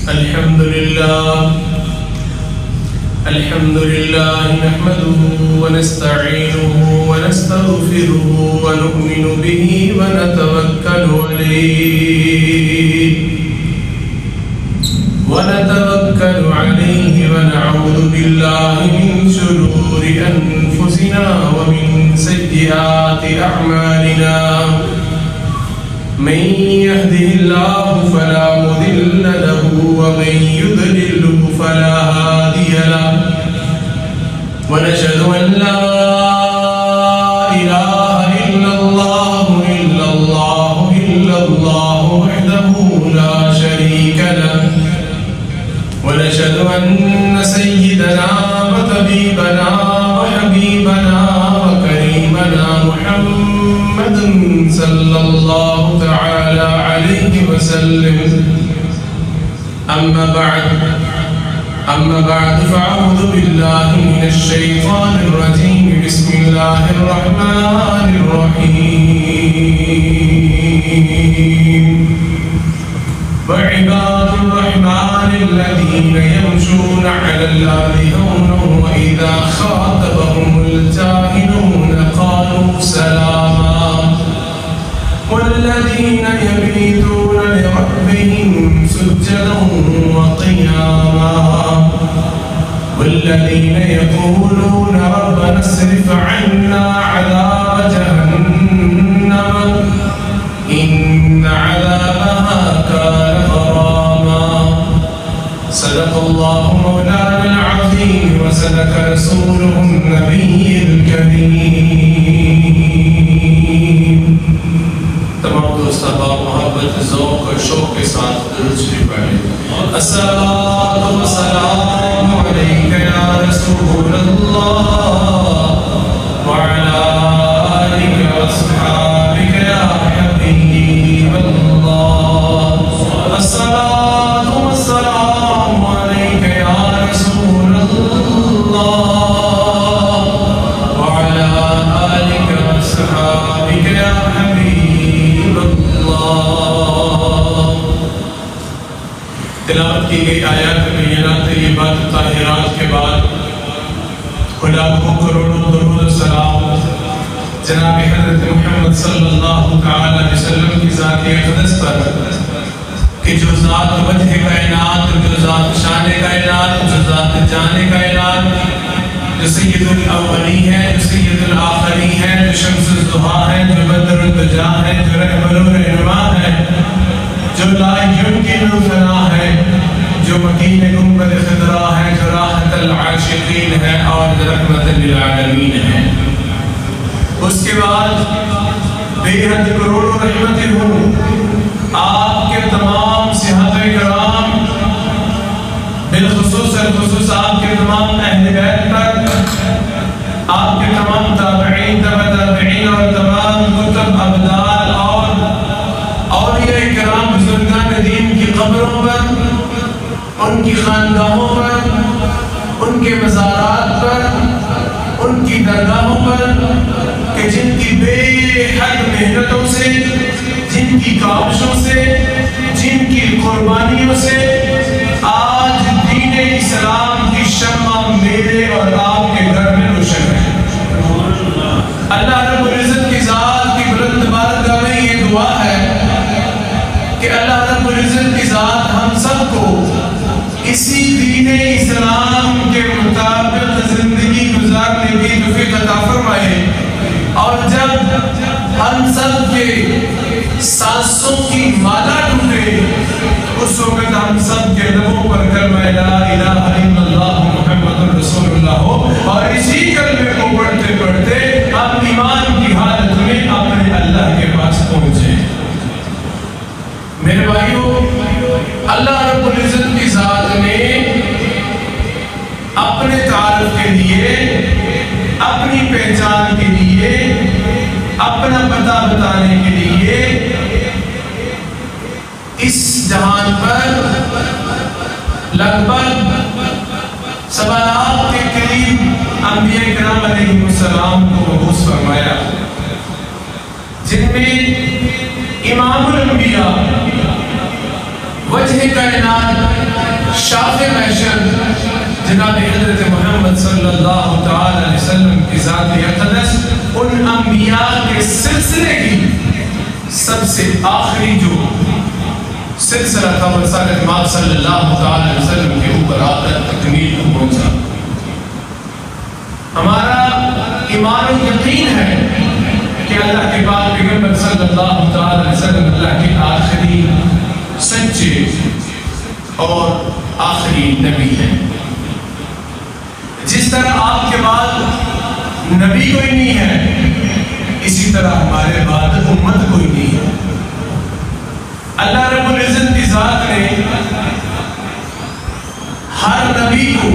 الحمد لله نحمده ونستعينه ونستغفره ونؤمن به ونتوكل عليه ونعوذ بالله من شرور أنفسنا ومن سيئات أعمالنا من يهده الله فلا مضل له ومن يضلله فلا هادي له ونشهد أن لا إله إلا الله وحده لا شريك له ونشهد أن سيدنا وطبيبنا وحبيبنا وكريمنا محمد صلى الله تعالى عليه وسلم أما بعد فأعوذ بالله من الشيطان الرجيم بسم الله الرحمن الرحيم وعباد الرحمن الذين يمشون على الأرض هونا وإذا خاطبهم الجاهلون قالوا سلاما والذين يبيتون لربهم سجدا وقياما والذين يقولون ربنا اصرف عنا عذاب جهنم إن عذابها كان غراما صدق الله مولانا العظيم وصدق رسوله النبي الكريم. تمام دوست احباب محبت ذوق اور شوق کے ساتھ درود شریف پڑھیں. الصلاۃ والسلام علیک یا رسول اللہ وعلی آلک واصحابک یا حبیب اللہ. الصلاۃ والسلام علیک یا رسول اللہ وعلی آلک واصحابک یا حبیب اللہ. تلاوت کی گئی آیات بینات طیبات طاہرات کے بعد لاکھوں کروڑوں درود و سلام جناب حضرت محمد صلی اللہ تعالی علیہ وسلم کی ذات اقدس پر کہ جو ذات وجہ کائنات، جو ذات شان کائنات، جو ذات جان کائنات، جو سید الاولی ہے، جو سید الآخری ہے، جو شمس الضحیٰ ہے، جو بدر الدجا ہے، جو رحمت الرحمہ ہے، جو لا یمکن فنا ہے، جو مکین گنبد خضرا ہے، جو راحت العاشقین ہے اور رحمت للعالمین ہے. اس کے بعد بے حد کروڑوں رحمتیں ہوں آپ کے تمام صحابہ کرام، بالخصوص آپ کے تمام اہل بیت پر، آپ کے تمام تابعین، تبع تابعین اور تمام کتب ابدال اور اولیاء کرام بزرگان دین کی قبروں پر، ان کی خاندانوں پر، ان کے مزارات پر، ان کی درگاہوں پر کہ جن کی بے حد محنتوں سے، جن کی کاوشوں سے، جن کی قربانیوں سے آج دین اسلام کی شمع میرے اور آپ کے گھر میں روشن ہے. اللہ رب العزت کی ذات کی بلند بارگاہ میں یہ دعا ہے کہ اللہ رب العزت کی ذات ہم سب کو اسی دین اسلام کے مطابق زندگی گزارنے کی توفیق عطا فرمائے، اور جب ہم سب کے سانسوں کی مالا ٹوٹے اس وقت ہم سب کے لبوں پر کلمہ لا الہ الا اللہ محمد رسول اللہ ہو، اور اسی کلمے کو پڑھتے پڑھتے ہم ایمان کی حالت میں اپنے اللہ کے پاس پہنچے. میرے بھائیو، اللہ رب العزت کی ذات نے اپنے تعارف کے لیے، اپنی پہچان کے لیے، اپنا پتہ بتانے کے لیے اس جہان پر لگ بھگ 7 لاکھ کے قریب انبیاء کرام علیہ السلام کو مبعوث فرمایا، جن میں امام الانبیاء، وجہ کائنات شاف محشر جناب حضرت محمد صلی اللہ تعالی علیہ وسلم کی ذات اقدس ان انبیاء کے سلسلے کی سب سے آخری جو سلسلہ تھا وہ رسالت امام صلی اللہ تعالی علیہ وسلم کے اوپر آ کر تکمیل کو پہنچا. ہمارا ایمان و یقین ہے کہ اللہ کے پاک پیغمبر صلی اللہ تعالی علیہ وسلم اللہ کے آخری سچے اور آخری نبی ہیں. جس طرح آپ کے بعد نبی کوئی نہیں ہے، اسی طرح ہمارے بعد امت کوئی نہیں ہے. اللہ رب العزت کی ذات نے ہر نبی کو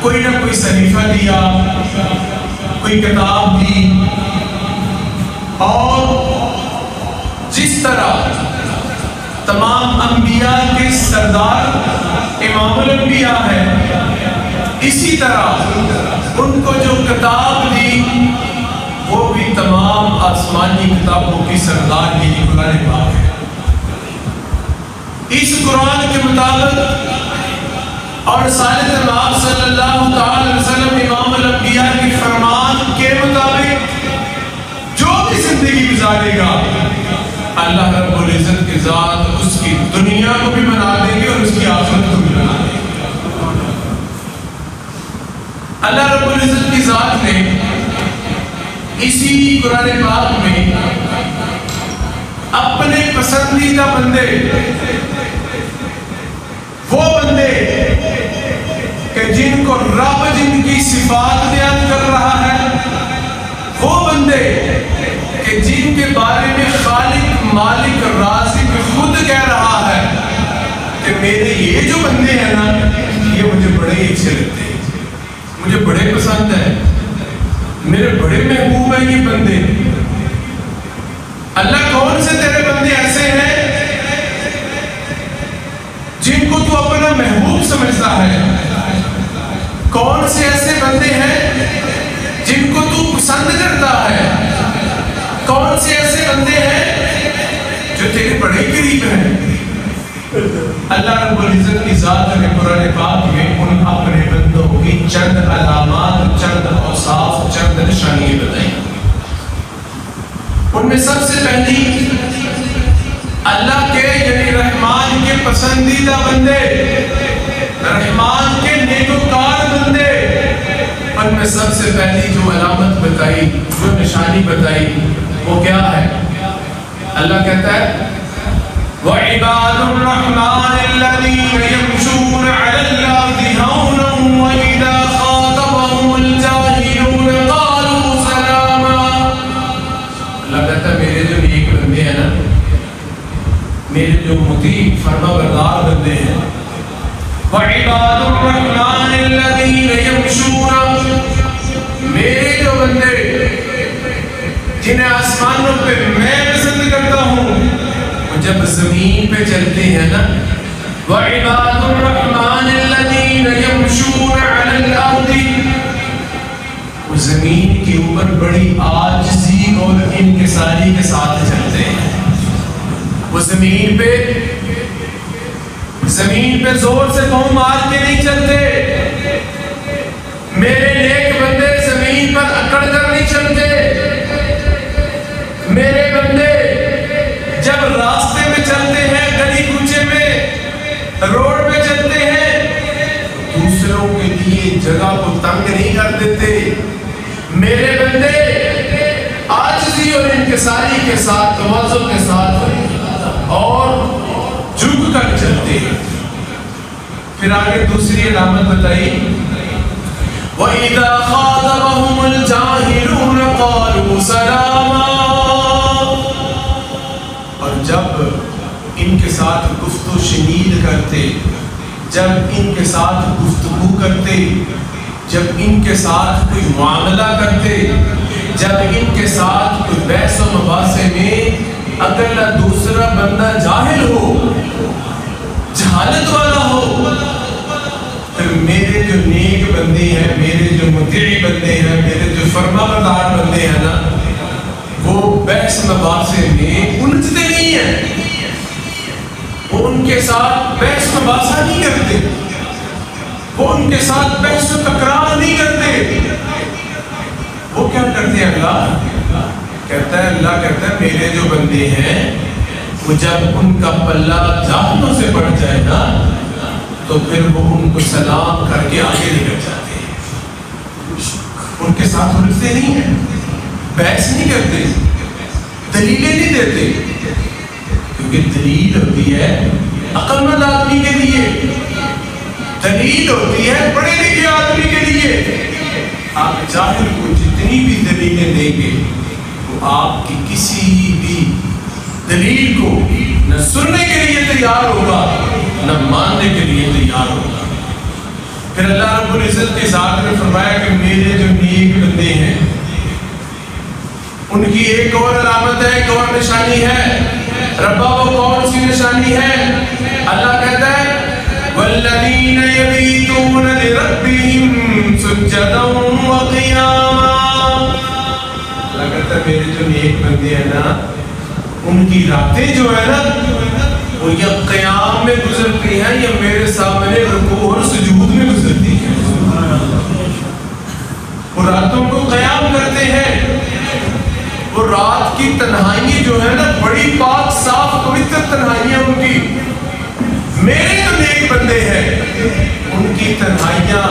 کوئی نہ کوئی صحیفہ دیا، کوئی کتاب دی، اور جس طرح تمام انبیاء کے سردار امام الانبیاء ہے، اسی طرح ان کو جو کتاب دی وہ بھی تمام آسمانی کتابوں کی سردار کی قرآن پاک ہے. اس قرآن کے مطابق اور رسالت امام صلی اللہ تعالی علیہ وسلم امام الانبیاء کی فرمان کے مطابق جو بھی زندگی گزارے گا، اللہ رب العزت کی ذات اس کی دنیا کو بھی بنا دیں گے اور اس کی آخرت کو بھی بنا دیں گے. اللہ رب العزت کی ذات نے اسی قرآن پاک میں اپنے پسندیدہ بندے، وہ بندے کہ جن کو رب جن کی صفات بیان کر رہا ہے، وہ بندے کہ جن کے بارے میں خالق مالک رازق خود کہہ رہا ہے کہ میرے یہ جو بندے ہیں نا، یہ مجھے بڑے اچھے لگتے ہیں، مجھے بڑے پسند ہیں، میرے بڑے محبوب ہیں یہ بندے. اللہ کون سے تیرے بندے ایسے ہیں جن کو تو اپنا محبوب سمجھتا ہے؟ کون سے ایسے بندے ہیں جن کو تو پسند کرتا ہے؟ کون سے ایسے بندے ہیں جو تیرے بڑے قریب ہیں؟ اللہ رب العزت کی ذات نے قرآن پاک میں ان اپنے بندوں کی چند علامات، چند اوصاف، چند نشانیاں بتائیں. ان میں سب سے پہلی اللہ کے یعنی رحمان کے پسندیدہ بندے، رحمان کے نیکوکار بندے، ان میں سب سے پہلی جو علامت بتائی، جو نشانی بتائی، وہ کیا ہے؟ اللہ کہتا ہے وَعِبَادُ الرَّحْمَنِ الَّذِينَ يَمْشُونَ عَلَى الْأَرْضِ هَوْنًا وَإِذَا خَاطَبَهُمُ الْجَاهِلُونَ قَالُوا سَلَامًا. اللہ کہتا ہے میرے جو نیک بندے ہیں نا، میرے جو مطیع فرما بردار بندے ہیں، وَعِبَادُ الرَّحْمَنِ الَّذِينَ يَمْشُونَ، میرے جو بندے جنہیں آسمانوں پہ میں پسند کرتا ہوں، جب زمین پہ چلتے ہیں نا، وَعِبَادُ الرَّحْمَنِ الَّذِينَ يَمْشُونَ عَلَى الْأَرْضِ، وہ زمین کے اوپر بڑی عاجزی اور انکساری کے ساتھ چلتے ہیں. وہ زمین پہ زور سے پاؤں مار کے نہیں چلتے. میرے نیک بندے زمین پر اکڑ کر نہیں چلتے. میرے بندے جب راستے میں چلتے ہیں، گلی کوچے میں، روڈ پہ چلتے ہیں، دوسروں کے لیے جگہ کو تنگ نہیں کر دیتے. میرے بندے عاجزی اور انکساری کے ساتھ، تواضع کے ساتھ اور جھک کر چلتے ہیں. پھر آگے دوسری علامت بتائی وَإِذَا خَاطَبَهُمُ الْجَاهِلُونَ قَالُوا سَلَامًا، اور جب ان کے ساتھ گفت و شنید کرتے، جب ان کے ساتھ گفتگو کرتے، جب ان کے ساتھ کوئی معاملہ کرتے، جب ان کے ساتھ کوئی بحث و مباحثے میں اگر نہ دوسرا بندہ جاہل ہو، جہالت والا ہو، پھر میرے جو نیک بندے ہیں، میرے جو مطیع بندے ہیں، میرے جو فرما بردار بندے ہیں نا، وہ بحث مباحثے میں الجھتے نہیں ہیں. وہ ان کے ساتھ بحث و باسا نہیں کرتے، وہ ان کے ساتھ بحث و تکرار نہیں کرتے. وہ کیا کرتے ہیں؟ اللہ کہتا ہے میرے جو بندے ہیں وہ جب ان کا پلہ جہنم سے بڑھ جائے نا تو پھر وہ ان کو سلام کر کے آگے نکل جاتے ہیں. ان کے ساتھ الجھتے نہیں ہیں، بحث نہیں کرتے، دلیلیں نہیں دیتے، کیونکہ دلیل ہوتی ہے عقل مند آدمی کے لیے، دلیل ہوتی ہے پڑھے لکھے آدمی کے لیے. آپ جاہل کو جتنی بھی دلیلیں دیں گے وہ آپ کی کسی بھی دلیل کو نہ سننے کے لیے تیار ہوگا نہ ماننے کے لیے تیار ہوگا. پھر اللہ رب العزت کے ذات نے فرمایا کہ میرے جو نیک بندے ہیں ان کی ایک اور علامت ہے، ایک اور نشانی ہے. ربا وہ کون سی نشانی ہے؟ اللہ کہتا ہے والذین یبیتون لربہم سجدا وقیاما. اللہ کہتا ہے میرے جو نیک بندے ہیں نا ان کی راتیں جو ہے نا وہ یا قیام میں گزرتی ہیں یا میرے سامنے رکوع اور سجود میں گزرتی ہیں. وہ راتوں کو قیام کرتے ہیں. وہ رات کی تنہائی جو ہے نا بڑی پاک صاف پوتر تنہائیاں ان کی. میرے جو نیک بندے ہیں ان کی تنہائیاں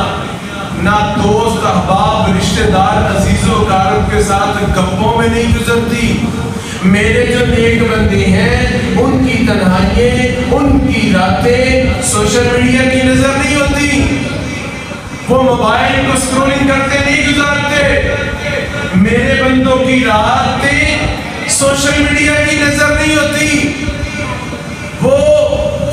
نہ دوست احباب رشتہ دار عزیز و اقارب کے ساتھ گپوں میں نہیں گزرتی. میرے جو نیک بندے ہیں ان کی تنہائییں، ان کی راتیں سوشل میڈیا کی نظر نہیں ہوتی، وہ موبائل کو اسکرولنگ کرتے نہیں گزارتے. میرے بندوں کی راتیں سوشل میڈیا کی نظر نہیں ہوتی، وہ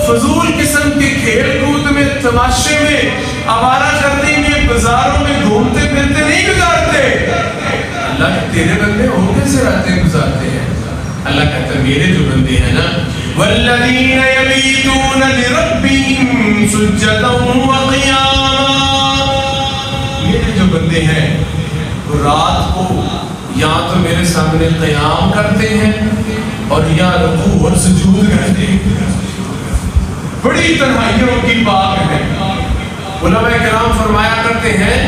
فضول قسم کے کھیل کود میں، تماشے میں، آوارہ گردی میں، بازاروں میں گھومتے پھرتے نہیں گزارتے. اللہ تیرے بندے ہو کیسے راتیں گزارتے ہیں؟ اللہ کہتا ہے میرے جو بندے ہیں نا والذین یبیتون لربہم سجدا وقیاما. میرے جو بندے ہیں وہ رات کو یا تو میرے سامنے قیام کرتے ہیں اور یا رکوع اور سجود کرتے ہیں. بڑی تنہائیوں کی پاک ہے. علماء کرام فرمایا کرتے ہیں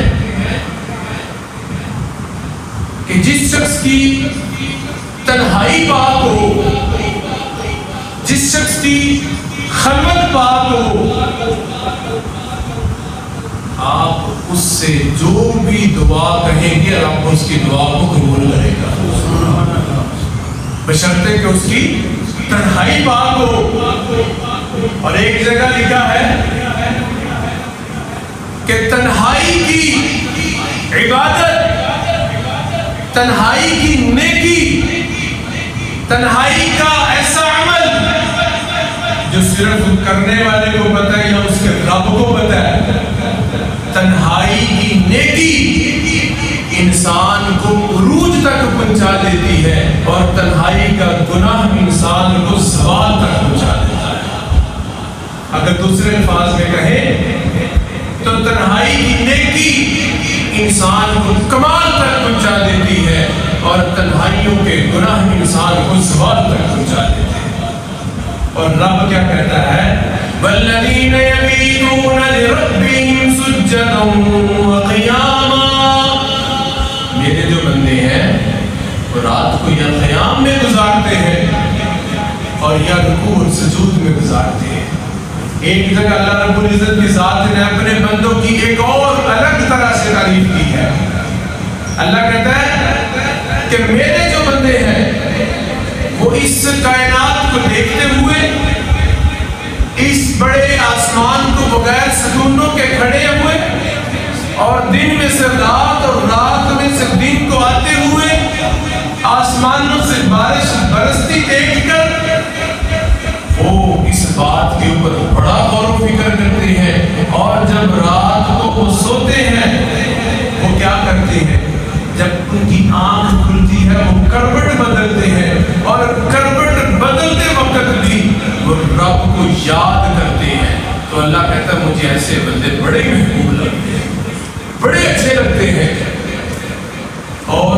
کہ جس شخص کی تنہائی پاک ہو، جس شخص کی خلوت پاک ہو، آپ اس سے جو بھی دعا کہیں گے آپ اس کی دعا کو قبول کرے گا، بشرطے کہ اس کی تنہائی پاک ہو. اور ایک جگہ لکھا ہے کہ تنہائی کی عبادت، تنہائی کی نیکی، تنہائی کا ایسا عمل جو صرف کرنے والے کو پتہ ہے یا اس کے رب کو پتہ ہے. تنہائی کی نیکی انسان کو عروج تک پہنچا دیتی ہے اور تنہائی کا گناہ انسان کو زوال تک پہنچا دیتا ہے. اگر دوسرے الفاظ میں کہیں تو تنہائی کی نیکی انسان کو کمال تک پہنچا دیتی ہے اور تنہائیوں کے گناہ انسان کو زوال تک پہنچا دیتے ہیں. اور رب کیا کہتا ہے والذین یبیتون لربہم سجدا وقیاما. میرے جو بندے ہیں وہ رات کو یا قیام میں گزارتے ہیں اور یا رکوع اور سجود میں گزارتے ہیں. ایک جگہ اللہ رب العزت کی ذات نے اپنے بندوں کی ایک اور الگ طرح سے تعریف کی ہے. اللہ کہتا ہے کہ میرے جو بندے ہیں وہ اس کائنات کو دیکھتے ہوئے، اس بڑے آسمان کو بغیر ستونوں کے کھڑے ہوئے اور دن میں سے رات اور رات میں سے دن کو آتے ہوئے آسمانوں سے بارش برستی دیکھ کر وہ اس بات کے اوپر بڑا غور و فکر کرتے ہیں. اور جب رات کو وہ سوتے ہیں وہ کیا کرتے ہیں؟ جب ان کی آنکھ کھلتی ہے وہ کروٹ بدلتے ہیں اور کروٹ بدلتے وقت بھی وہ رب کو یاد کرتے ہیں. تو اللہ کہتا ہے مجھے ایسے بندے بڑے محبوب لگتے ہیں، بڑے اچھے لگتے ہیں. اور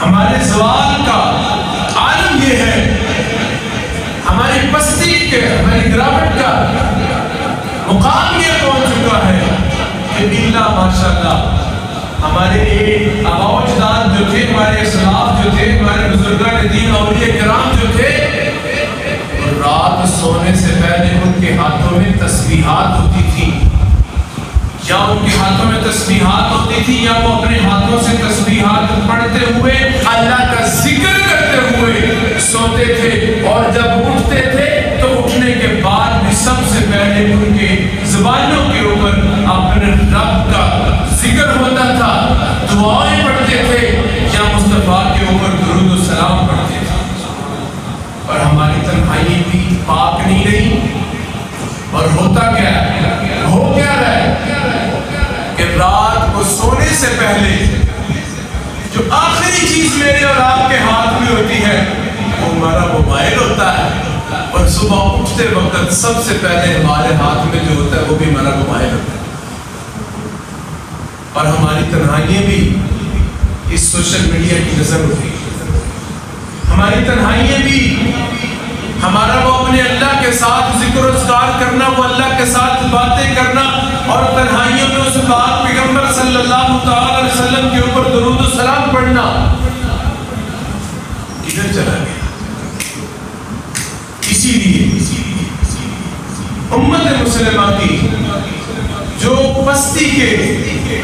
ہمارے زوال کا عالم یہ ہے، ہماری ماشاءاللہ ہمارے ایک آباء و اجداد جو تھے، ہمارے اسلاف جو تھے، ہمارے بزرگان دین اولیاء کرام جو تھے، رات سونے سے پہلے ان کے ہاتھوں میں تسبیحات ہوتی تھی، یا ان کے ہاتھوں میں تسبیحات ہوتی تھی، یا وہ اپنے ہاتھوں سے تسبیحات پڑھتے ہوئے اللہ کا ذکر کرتے ہوئے سوتے تھے، اور جب اٹھتے تھے تو اٹھنے کے بعد بھی سب سے پہلے ان کے زبانوں کے اوپر اپنے رب کا ذکر ہوتا تھا، دعائیں پڑھتے تھے یا مصطفیٰ کے اوپر درود و سلام پڑھتے تھے۔ اور ہماری تنہائی بھی پاک نہیں رہی، اور ہوتا کیا ہے، ہو کیا رہا ہے کہ رات کو سونے سے پہلے جو آخری چیز میرے اور آپ کے ہاتھ میں ہوتی ہے وہ ہمارا موبائل ہوتا ہے، اور صبح اٹھتے وقت سب سے پہلے ہمارے ہاتھ میں جو ہوتا ہے وہ بھی ہمارا موبائل ہوتا ہے۔ اور ہماری تنہائیاں بھی اس سوشل میڈیا کی نظر ہوتی ہے، ہماری تنہائیاں بھی ہمارا وہ اپنے اللہ کے ساتھ ذکر و اذکار کرنا، وہ اللہ کے ساتھ باتیں کرنا، اور تنہائیوں میں اس پاک پیغمبر صلی اللہ تعالی علیہ وسلم کے اوپر درود و سلام پڑھنا کدھر چلا گیا؟ اسی لیے امت مسلمہ کی جو پستی کے،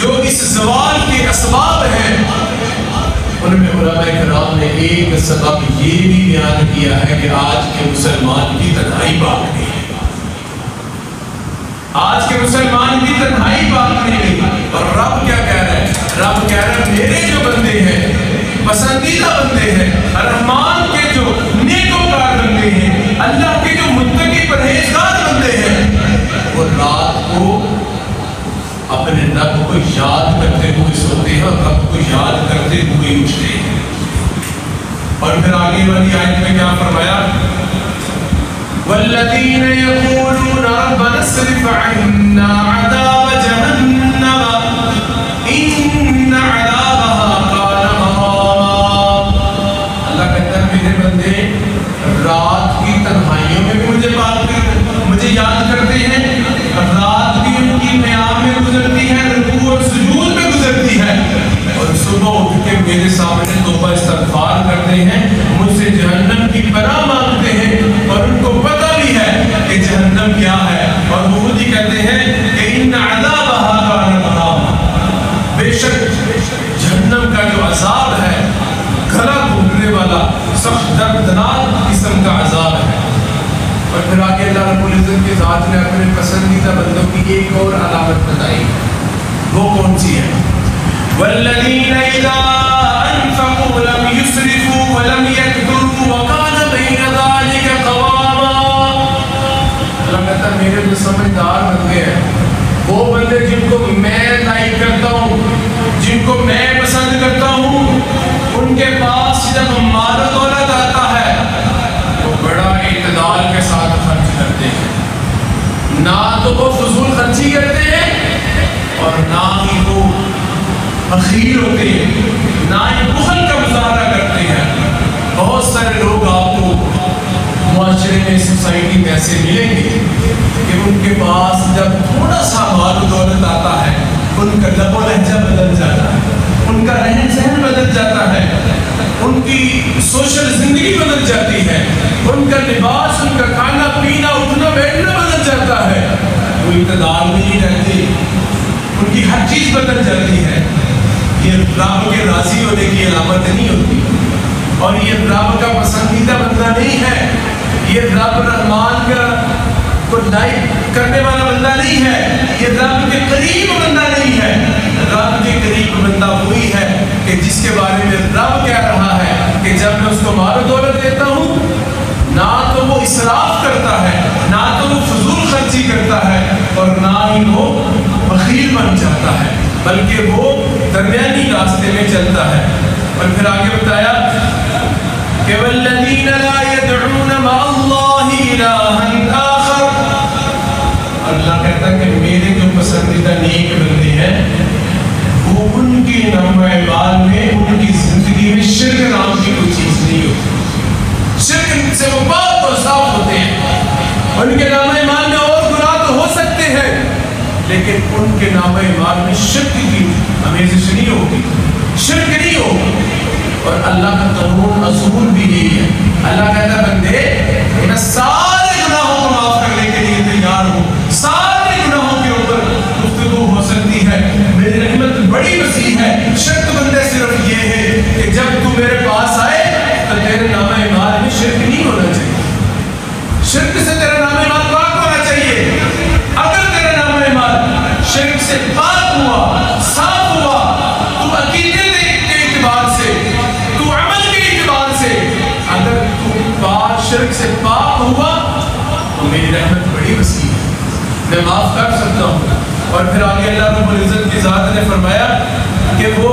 جو اس زوال کے اسباب ہیں، ان میں علماء کرام نے ایک سبب یہ بھی بیان کیا ہے کہ آج کے مسلمان کی تنہائی پاک نہیں ہے، آج کے مسلمان کی تنہائی پاک نہیں ہے۔ اور رب کیا کہہ رہا ہے؟ رب کہہ رہا ہے میرے جو بندے ہیں، پسندیدہ بندے ہیں، رحمان کے جو نیکوکار بندے ہیں، اللہ کے جو متقی پرہیزگار بندے ہیں، وہ رات کو اپنے رب کو یاد کرتے ہوئے سوتے ہیں اور رب کو یاد کرتے ہوئے اٹھتے ہیں۔ اور پھر آگے والی آیت میں کیا فرمایا؟ وَالَّذِينَ يَقُولُونَ رَبَّنَا اصْرِفْ عَنَّا عَذَابَ جَهَنَّمَ إِنَّ عَذَابَهَا كَانَ غَرَامًا۔ اللہ کہتا ہے میرے بندے رات کی تنہائیوں میں بھی مجھے یاد کرتے ہیں، رات بھی ان کی قیام میں گزرتی ہے، رکوع اور سجود میں گزرتی ہے، اور صبح اٹھ کے میرے سامنے توبہ استغفار کرتے ہیں، مجھ سے جہنم کی پناہ مانگتے ہیں، اور ان کو پتہ بھی ہے کہ جہنم کیا ہے، اور وہ خود ہی کہتے ہیں کہ ان عذابها کان غراما، بے شک جہنم کا جو عذاب ہے گلا گھونٹنے والا سخت دردناک قسم کا عذاب ہے۔ اور پھر آگے اللہ رب العزت کی ذات نے اپنے پسندیدہ بندوں کی ایک اور علامت بتائی، وہ کون سی ہے؟ وَالَّذِينَ إِذَا أَنفَقُوا لَمْ يُسْرِفُوا وَلَمْ يَقْتُرُوا وَكَانَ بَيْنَ ذَلِكَ قَوَامًا۔ اللہ کہتا ہے میرے جو سمجھدار بندے ہیں، وہ بندے جن کو میں لائک کرتا ہوں، جن کو میں پسند کرتا ہوں، ان کے پاس جب مال و دولت آتا ہے تو بڑا اعتدال کے ساتھ خرچ کرتے ہیں، نہ تو وہ فضول خرچی کرتے ہیں اور نہ ہی وہ بخیل ہوتے ہیں، نہ ہی بخل کا مظاہرہ کرتے ہیں۔ بہت سارے لوگ آپ کو معاشرے میں، سوسائٹی میں ایسے ملیں گے کہ ان کے پاس جب تھوڑا سا مال و دولت آتا ہے ان کا لب و لہجہ بدل جاتا ہے، ان کا رہن سہن بدل جاتا ہے، ان کی سوشل زندگی بدل جاتی ہے، ان کا لباس، ان کا کھانا پینا، اٹھنا بیٹھنا بدل جاتا ہے، وہ اقتدار میں نہیں رہتے، ان کی ہر چیز بدل جاتی ہے۔ یہ رب کے راضی ہونے کی علامت نہیں ہوتی، اور یہ رب کا پسندیدہ بندہ نہیں ہے، یہ رب رحمان کا کو لائک کرنے والا بندہ نہیں ہے، یہ رب کے قریب بندہ نہیں ہے۔ رب کے قریب بندہ وہی ہے کہ جس کے بارے میں رب کہہ رہا ہے کہ جب میں اس کو مال و دولت دیتا ہوں نہ تو وہ اسراف کرتا ہے، نہ تو وہ فضول خرچی کرتا ہے، اور نہ ہی وہ بخیل بن جاتا ہے، بلکہ وہ درمیانی راستے میں چلتا ہے۔ اور پھر آگے بتایا کہ وَالَّذِينَ لَا يَدْعُونَ مَعَ اللَّهِ إِلَٰهًا آخَرَ۔ اللہ کہتا ہے کہ میرے جو پسندیدہ نیک بندے ہیں وہ ان کی نام اعمال میں، ان کی زندگی میں شرک نام کی کوئی چیز نہیں ہوتی، شرک سے وہ پاک اور صاف ہوتے ہیں، ان کے نام اعمال میں اور گناہ تو ہو سکتے ہیں لیکن ان کے نامہ اعمال میں شرک کی آمیزش نہیں ہوگی، شرک نہیں ہوگی۔ اور اللہ کا قانون اصول بھی یہی ہے، اللہ کہتا ہے بندے میں سارے گناہوں کو معاف کرنے کے لیے تیار ہوں، سارے گناہوں کے اوپر گفتگو ہو سکتی ہے، میری رحمت بڑی وسیع ہے۔ شرط بندے صرف یہ ہے کہ جب تو میرے پاس آئے تو تیرے نامہ اعمال میں شرک نہیں ہونا چاہیے، شرک سے تیرا نامہ اعمال پاک ہونا چاہیے۔ اگر تیرا نامہ اعمال شرک سے پاک ہوا، صاف ہوا، تو عقیدے کے اعتبار سے، تو عمل کے اعتبار سے اگر تو شرک سے پاک ہوا تو میری رحمت بڑی وسیع ہے، میں معاف کر سکتا ہوں۔ اور پھر آگے اللہ رب العزت کی ذات نے فرمایا کہ وہ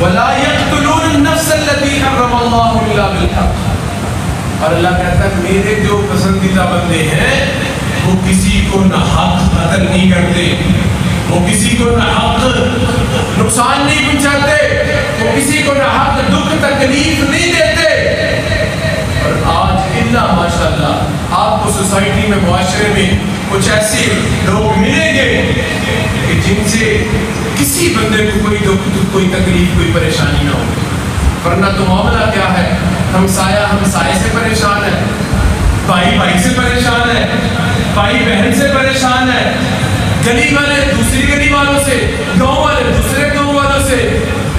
وَلَا يَقْتُلُونَ النَّفْسَ الَّتِي حَرَّمَ اللَّهُ إِلَّا بِالْحَقِّ، اور اللہ کہتا ہے میرے جو پسندیدہ بندے ہیں وہ کسی کو ناحق قتل نہیں کرتے، وہ کسی کو ناحق نقصان نہیں پہنچاتے، وہ کسی کو ناحق دکھ تکلیف نہیں دیتے۔ اور آج اللہ ماشاءاللہ آپ کو سوسائٹی میں، معاشرے میں کچھ ایسے لوگ ملیں گے کہ جن سے کسی بندے کو کوئی دکھ، کوئی تکلیف، کوئی پریشانی نہ ہو، ورنہ تو معاملہ کیا ہے، ہمسایہ ہمسائے سے پریشان ہے، بھائی بھائی سے پریشان ہے، بھائی بہن سے پریشان ہے، گلی والے دوسری گلی والوں سے، گاؤں والے دوسرے گاؤں والوں سے،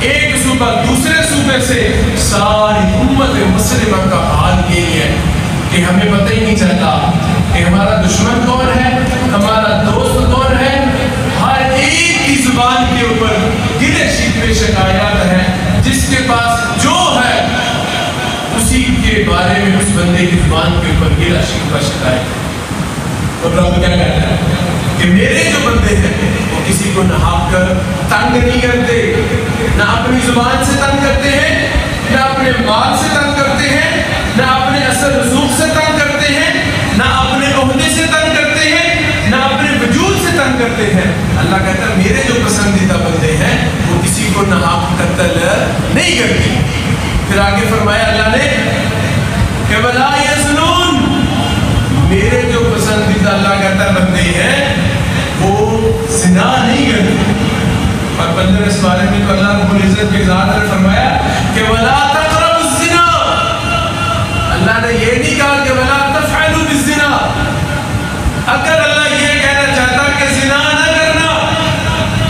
ایک صوبہ دوسرے صوبے سے، ساری امت مسلمہ کا حال یہی ہے کہ ہمیں پتہ ہی نہیں چلتا کہ ہمارا دشمن کون ہے، ہمارا دوست کون ہے۔ ہر ایک کی زبان کے اوپر گلے شکوے شکایات ہیں، جس کے پاس جو ہے اسی کے بارے میں اس بندے کی زبان کے اوپر گلا شکوہ شکایت۔ اور رب کیا کہتا ہے کہ میرے جو بندے ہیں وہ کسی کو ناحق کر تنگ نہیں کرتے، نہ اپنی زبان سے تنگ کرتے ہیں، نہ اپنے مال سے تنگ کرتے ہیں، نہ اپنے اثر رسوخ سے تنگ کرتے ہیں، نہ اپنے عہدے سے تنگ کرتے ہیں، نہ اپنے وجود سے تنگ کرتے ہیں۔ اللہ کہتا ہے میرے جو پسندیدہ بندے ہیں وہ کسی کو ناحق قتل نہیں کرتے۔ پھر آگے فرمایا اللہ نے کہ وَلَا يَزْنُونَ، میرے جو پسندیدہ اللہ کہتا ہے بندے ہیں وہ زنا نہیں کرتے۔ اور بندے اس بارے میں تو اللہ رب العزت کی ذات نے فرمایا کہ وَلَا تَقْرَبُوا الزِّنَا، اللہ نے یہ نہیں کہا کہ وَلَا تَفْعَلُوا بِالزِّنَا۔ اگر اللہ یہ کہنا چاہتا کہ زنا نہ کرنا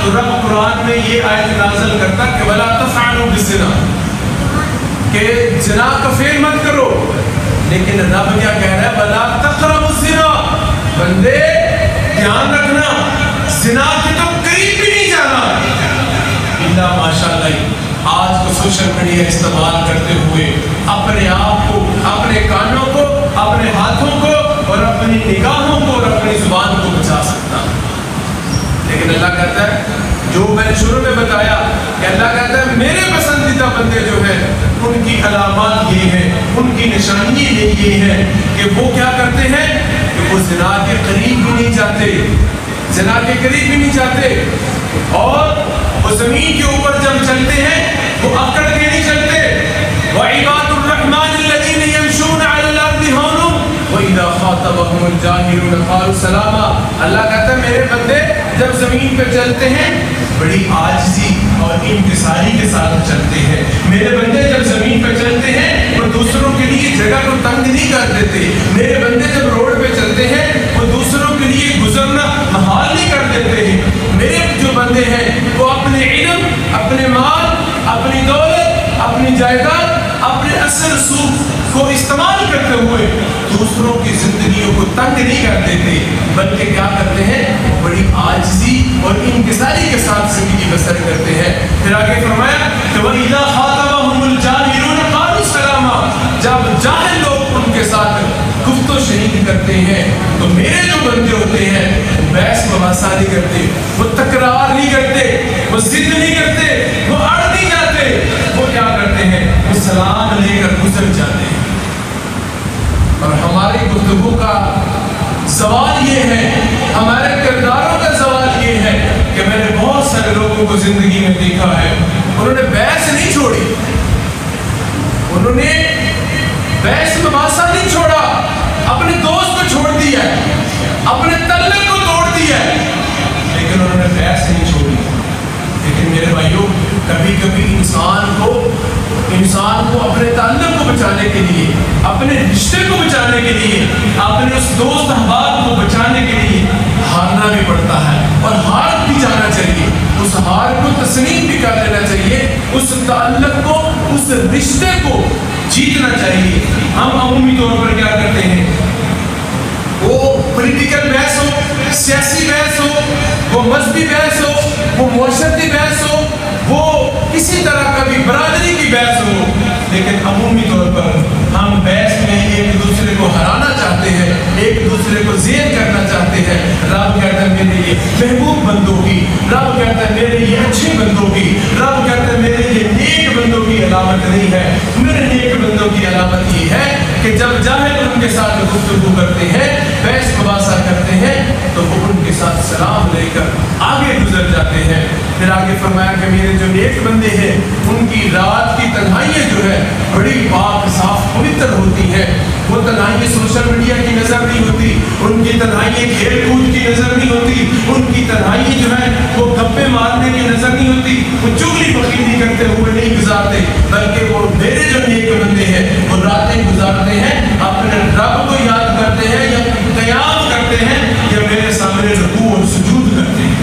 تو رب قرآن میں یہ آیت نازل کرتا کہ وَلَا تَفْعَلُوا بِالزِّنَا، کہ زنا کا فعل مت کرو، لیکن رب کیا کہہ رہا ہے وَلَا تَقْرَبُوا الزِّنَا، بندے دھیان رکھنا زنا کے تو قریب بھی نہیں جانا۔ اللہ ماشاءاللہ آج کو سوشل میڈیا استعمال کرتے ہوئے اپنے آپ کو، اپنے کانوں کو، اپنے ہاتھوں کو اور اپنی نگاہوں کو اور اپنی زبان کو بچا سکتا، لیکن اللہ کہتا ہے جو میں نے شروع میں بتایا کہ اللہ کہتا ہے میرے پسندیدہ بندے جو ہیں ان کی علامات یہ ہیں، ان کی نشانی یہ ہے کہ وہ کیا کرتے ہیں کہ وہ زنا کے قریب بھی نہیں جاتے، زنا کے قریب بھی نہیں جاتے، اور وہ زمین کے اوپر جب چلتے ہیں وہ اکڑ کے نہیں چلتے۔ وَعِبَادُ الرَّحْمَنِ الَّذِينَ يَمْشُونَ عَلَى الْأَرْضِ هَوْنًا وَإِذَا خَاطَبَهُمُ الْجَاهِلُونَ قَالُوا سَلَامًا، اللہ کہتا ہے میرے بندے جب زمین پہ چلتے ہیں بڑی عاجزی اور انکساری کے ساتھ چلتے ہیں، میرے بندے جب زمین پہ چلتے ہیں وہ دوسروں کے لیے جگہ کو تنگ نہیں کر دیتے، میرے بندے جب روڈ پہ چلتے ہیں وہ دوسروں کے لیے گزرنا محال نہیں کر دیتے ہیں، میرے جو بندے ہیں وہ اپنے علم، اپنے مال، اپنی دولت، اپنی جائیداد، اپنے اثر رسوخ کو استعمال کرتے ہوئے دوسروں کی زندگیوں کو تنگ نہیں کر دیتے، بلکہ کیا کرتے ہیں بڑی عاجزی اور انکساری کے ساتھ زندگی بسر کرتے ہیں۔ پھر آگے فرمایا کہ وَإِذَا خَاطَبَهُمُ الْجَاهِلُونَ قَالُوا سَلَامًا، جب جاہل لوگ ان کے ساتھ گفت و شنید کرتے ہیں تو میرے جو بندے ہوتے ہیں وہ بحث مباحثہ نہیں کرتے، وہ تکرار نہیں کرتے، وہ ضد نہیں کرتے، وہ اڑ نہیں جاتے، وہ کیا کرتے ہیں وہ سلام لے کر گزر جاتے ہیں۔ اور ہماری گفتگو کا سوال یہ ہے، ہمارے کرداروں کا سوال یہ ہے کہ میں نے بہت سارے لوگوں کو زندگی میں دیکھا ہے انہوں نے بحث نہیں چھوڑی، انہوں نے بحث مباحثہ نہیں چھوڑا، اپنے دوست کو چھوڑ دیا ہے، اپنے تعلق کو توڑ دیا ہے، میرے بھائیوں کبھی کبھی انسان کو اپنے تعلق کو بچانے کے لیے، اپنے رشتے کو بچانے کے لیے، اپنے اس دوست احباب کو بچانے کے لیے ہارنا بھی پڑتا ہے، اور ہار بھی جانا چاہیے، اس ہار کو تسلیم بھی کر لینا چاہیے، اس تعلق کو، اس رشتے کو جیتنا چاہیے۔ ہم عمومی طور پر کیا کرتے ہیں، وہ پولیٹیکل بحث ہو، سیاسی بحث ہو، وہ مذہبی بحث ہو، وہ معاشرتی بحث ہو، وہ کسی طرح کا بھی برادری کی بحث ہو، لیکن عمومی طور پر ہم بحث میں ایک دوسرے کو ہرانا چاہتے ہیں، ایک دوسرے کو زیر کرنا چاہتے ہیں۔ رب کہتا ہے میرے یہ محبوب بندوں کی، رب کہتا ہے میرے یہ اچھے بندوں کی، رب کہتا ہے میرے یہ نیک بندوں کی علامت نہیں ہے، میرے نیک بندوں کی علامت یہ ہے کہ جب جاہل ان کے ساتھ گفتگو کرتے ہیں، بحث مباحثہ کرتے ہیں، تو وہ ان کے ساتھ سلام لے کر آگے گزر جاتے ہیں۔ پھر آگے فرمایا کہ میرے جو نیک بندے ہیں ان کی رات کی تنہائیاں جو ہے بڑی پاک صاف پوتر ہوتی ہیں، وہ تنہائیاں سوشل میڈیا کی نظر نہیں ہوتی، ان کی تنہائیاں کھیل کود کی نظر نہیں ہوتی، ان کی تنہائیاں جو ہے وہ گپے مارنے کی نظر نہیں ہوتی، وہ چغلی بخیلی کرتے ہوئے نہیں گزارتے، بلکہ وہ میرے جو نیک بندے ہیں وہ راتیں گزارتے ہیں، اپنے رب کو یاد کرتے ہیں، یا قیام کرتے ہیں، یا میرے سامنے رکوع اور سجود کرتے ہیں،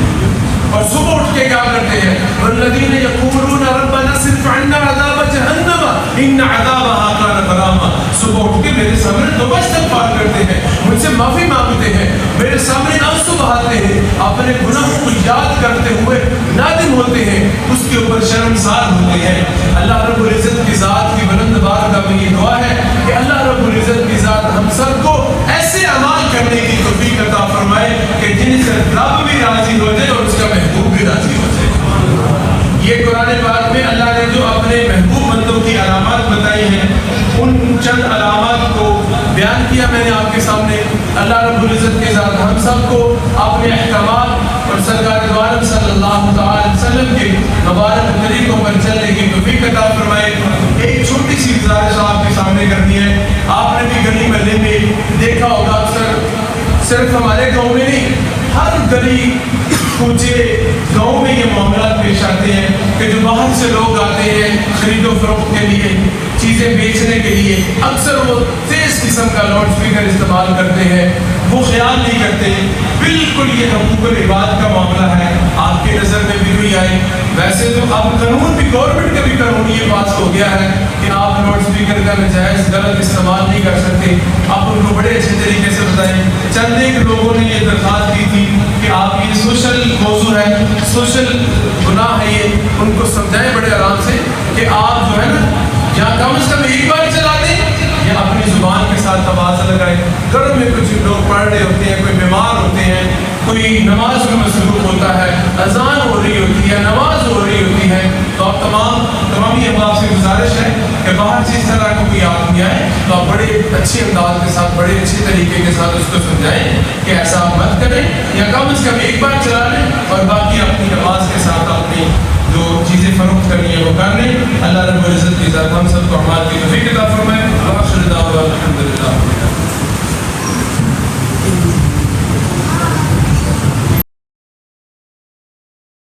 اور صبح اٹھ کے کیا کرتے ہیں، والذین یقولون ربنا اصرف عنا عذاب جہنم ان عذابها کان غراما، صبح اٹھ کے میرے سامنے توبہ استغفار کرتے ہیں، مجھ سے معافی مانگتے ہیں، میرے سامنے آنسو بہاتے ہیں، اپنے گناہوں کو یاد کرتے ہوئے نادم ہوتے ہیں، اس کے اوپر شرمسار ہوتے ہیں۔ اللہ رب العزت کی ذات کی بلند بارگاہ میں یہ دعا ہے کہ اللہ رب العزت کی ذات ہم سب کو ایسے اعمال کرنے کی توفیق عطا فرمائے کہ جن سے رب بھی راضی ہو جائے اور اس کا محبوب بھی راضی ہو جائے۔ یہ قرآن پاک میں اللہ نے جو اپنے محبوب بندوں کی علامات بتائی ہیں، ان چند علامات کو بیان کیا میں نے آپ کے سامنے۔ اللہ رب العزت کے ذات ہم سب کو اپنے احکامات اور سرکار دو عالم صلی اللہ تعالی وسلم کے مبارک طریقوں پر چلنے کی توفیق عطا فرمائے۔ ایک چھوٹی سی گزارش آپ کے سامنے کرنی ہے، آپ نے بھی گلی محلے میں دیکھا ہوگا، اکثر صرف ہمارے گاؤں میں نہیں، ہر گلی کوچے گاؤں میں یہ معاملات پیش آتے ہیں کہ جو باہر سے لوگ آتے ہیں خرید و فروخت کے لیے، چیزیں بیچنے کے لیے، اکثر وہ تیز قسم کا لاؤڈ اسپیکر استعمال کرتے ہیں، وہ خیال نہیں کرتے، بالکل یہ حقوق العباد کا معاملہ ہے، آپ کی نظر میں بھی کوئی آئے۔ ویسے تو اب قانون بھی، گورنمنٹ کا بھی قانون یہ پاس ہو گیا ہے کہ آپ لاؤڈ اسپیکر کا ناجائز غلط استعمال نہیں کر سکتے، آپ ان کو بڑے اچھے طریقے سے بتائیں۔ چند ایک لوگوں نے یہ درخواست کی تھی کہ آپ یہ سوشل موضوع ہے، سوشل گناہ ہے، یہ ان کو سمجھائیں بڑے آرام سے کہ آپ جو ہے نا یا کم از کم ایک بار چلا دیں یا اپنی زبان کے ساتھ آواز لگائیں۔ گھر میں کچھ لوگ پڑھ رہے ہوتے ہیں، کوئی بیمار ہوتے ہیں، کوئی نماز میں مصروف ہوتا ہے، اذان ہو رہی ہوتی ہے، نماز ہو رہی ہوتی ہے، تو آپ تمامی احباب سے گزارش ہے کہ باہر سے اس طرح کو کوئی آپ نہیں آئے تو آپ بڑے اچھے انداز کے ساتھ، بڑے اچھے طریقے کے ساتھ اس کو سمجھائیں کہ ایسا آپ مت کریں، یا کم از کم ایک بار چلا لیں اور باقی اپنی نماز کے ساتھ اپنی جو چیزیں فروخت کرنی ہے وہ کر لیں۔ اللہ رب العزت کی ذات ہم سب کو اعمال کی توفیق عطا فرمائے۔ الحمدللہ۔